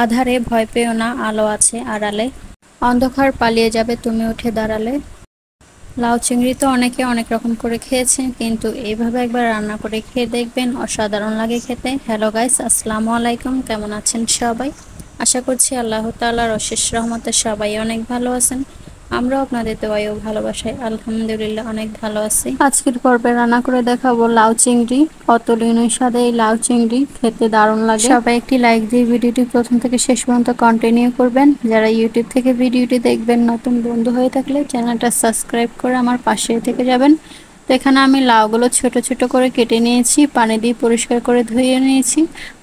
আধারে ভয় পেও না, আলো আছে আড়ালে। অন্ধকার পালিয়ে যাবে তুমি উঠে দাঁড়ালে। লাউ চিংড়ি তো অনেকে অনেক রকম করে খেয়েছেন, কিন্তু এইভাবে একবার রান্না করে খেয়ে দেখবেন, অসাধারণ লাগে খেতে। হ্যালো গাইস, আসসালামু আলাইকুম। কেমন আছেন সবাই? আশা করছি আল্লাহ তাআলার অশেষ রহমতে সবাই অনেক ভালো আছেন। আমরাও আপনাদের দোয়ায় ও ভালোবাসায় আলহামদুলিল্লাহ অনেক ভালো আছি। আজকের পর্বে রান্না করে দেখাবো লাউ চিংড়ি। অতুলনীয় স্বাদে এই লাউ চিংড়ি খেতে দারুণ লাগে। সবাই একটি লাইক দিয়ে ভিডিওটি প্রথম থেকে শেষ পর্যন্ত কন্টিনিউ করবেন। যারা ইউটিউব থেকে ভিডিওটি দেখবেন, নতুন বন্ধু হয়ে থাকলে চ্যানেলটা সাবস্ক্রাইব করে আমার পাশে থেকে যাবেন। তো এখানে আমি লাউগুলো ছোট ছোট করে কেটে নিয়েছি, পানি দিয়ে পরিষ্কার করে ধুয়ে নিয়েছি।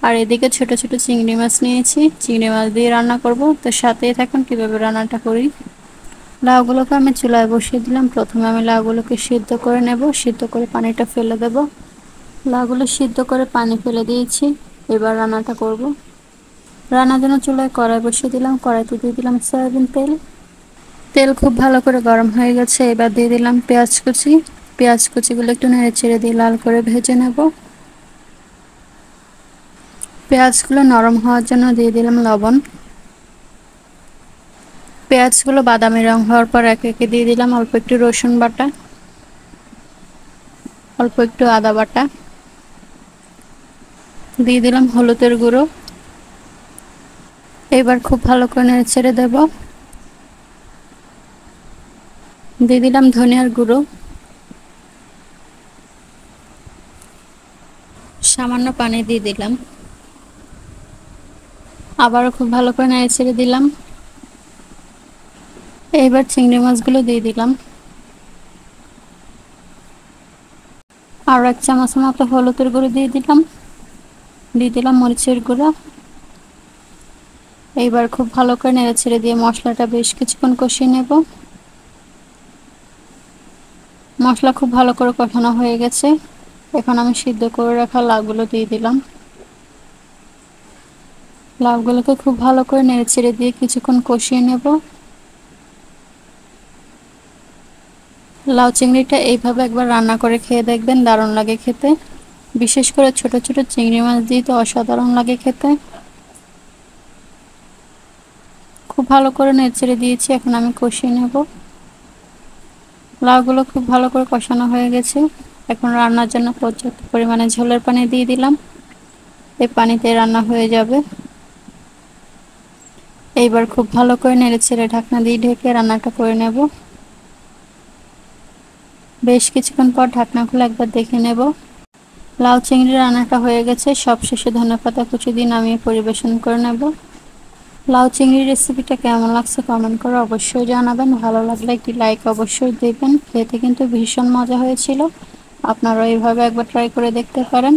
আর এদিকে ছোট ছোট চিংড়ি মাছ নিয়েছি, চিংড়ি মাছ দিয়ে রান্না করব। তো সাথেই থাকুন কিভাবে রান্নাটা করি। লাউগুলোকে আমি চুলায় বসিয়ে দিলাম। প্রথমে আমি লাউগুলোকে সিদ্ধ করে নেব, সিদ্ধ করে পানিটা ফেলে দেব। লাউগুলো সিদ্ধ করে পানি ফেলে দিয়েছি, এবার রান্নাটা করব। রান্নার জন্য চুলায় কড়াই বসিয়ে দিলাম, কড়াইতে দিয়ে দিলাম সয়াবিন তেল। তেল খুব ভালো করে গরম হয়ে গেছে, এবার দিয়ে দিলাম পেঁয়াজ কুচি। পেঁয়াজ কুচিগুলো একটু নেড়ে চেড়ে দিয়ে লাল করে ভেজে নেব। পেঁয়াজগুলো নরম হওয়ার জন্য দিয়ে দিলাম লবণ। পেঁয়াজগুলো বাদামি রং হওয়ার পর একে একে দিয়ে দিলাম অল্প একটু রসুন বাটা, অল্প একটু আদা বাটা, দিয়ে দিলাম হলুদের গুঁড়ো। এবার খুব ভালো করে নেড়ে ছেড়ে দেব। দিয়ে দিলাম ধনিয়ার গুঁড়ো, সামান্য পানি দিয়ে দিলাম। আবারও খুব ভালো করে নেড়ে ছেড়ে দিলাম। এবার চিংড়ি মাছগুলো দিয়ে দিলাম। আর 1 চামচ মতো হলুদের গুঁড়ো দিয়ে দিলাম, দিয়ে দিলাম মরিচের গুঁড়ো। এইবার খুব ভালো করে নেড়ে ছেড়ে দিয়ে মশলাটা বেশ কিছুক্ষণ কষিয়ে নেব। মশলা খুব ভালো করে কষানো হয়ে গেছে, এখন আমি সিদ্ধ করে রাখা লাউগুলো দিয়ে দিলাম। লাউগুলোকে খুব ভালো করে নেড়ে ছেড়ে দিয়ে কিছুক্ষণ কষিয়ে নেব। লাউ চিংড়িটা এইভাবে একবার রান্না করে খেয়ে দেখবেন, দারুণ লাগে খেতে। বিশেষ করে ছোট ছোট চিংড়ি মাছ দিয়ে তো অসাধারণ লাগে খেতে। খুব ভালো করে নেড়ে ছেড়ে দিয়েছি, এখন আমি কষিয়ে নেব। লাউগুলো খুব ভালো করে কষানো হয়ে গেছে, এখন রান্নার জন্য পর্যাপ্ত পরিমাণে ঝোলের পানি দিয়ে দিলাম। এই পানিতে রান্না হয়ে যাবে। এইবার খুব ভালো করে নেড়ে ছেড়ে ঢাকনা দিয়ে ঢেকে রান্নাটা করে নেব। বেশ কিছুক্ষণ পর ঢাকনা খুলে একবার দেখে নেব। লাউ চিংড়ি রান্নাটা হয়ে গেছে, সবশেষে ধনেপাতা কুচি দিয়ে নামিয়ে পরিবেশন করে নেব। লাউ চিংড়ির রেসিপিটা কেমন লাগছে কমেন্ট করে অবশ্যই জানাবেন। ভালো লাগলে একটি লাইক অবশ্যই দেবেন। খেতে কিন্তু ভীষণ মজা হয়েছিল, আপনারা এইভাবে একবার ট্রাই করে দেখতে পারেন।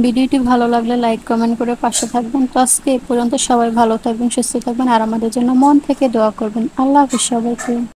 ভিডিওটি ভালো লাগলে লাইক কমেন্ট করে পাশে থাকবেন। তো আজকে এই পর্যন্ত, সবাই ভালো থাকবেন, সুস্থ থাকবেন, আর আমাদের জন্য মন থেকে দোয়া করবেন। আল্লাহ হাফেজ সবাইকে।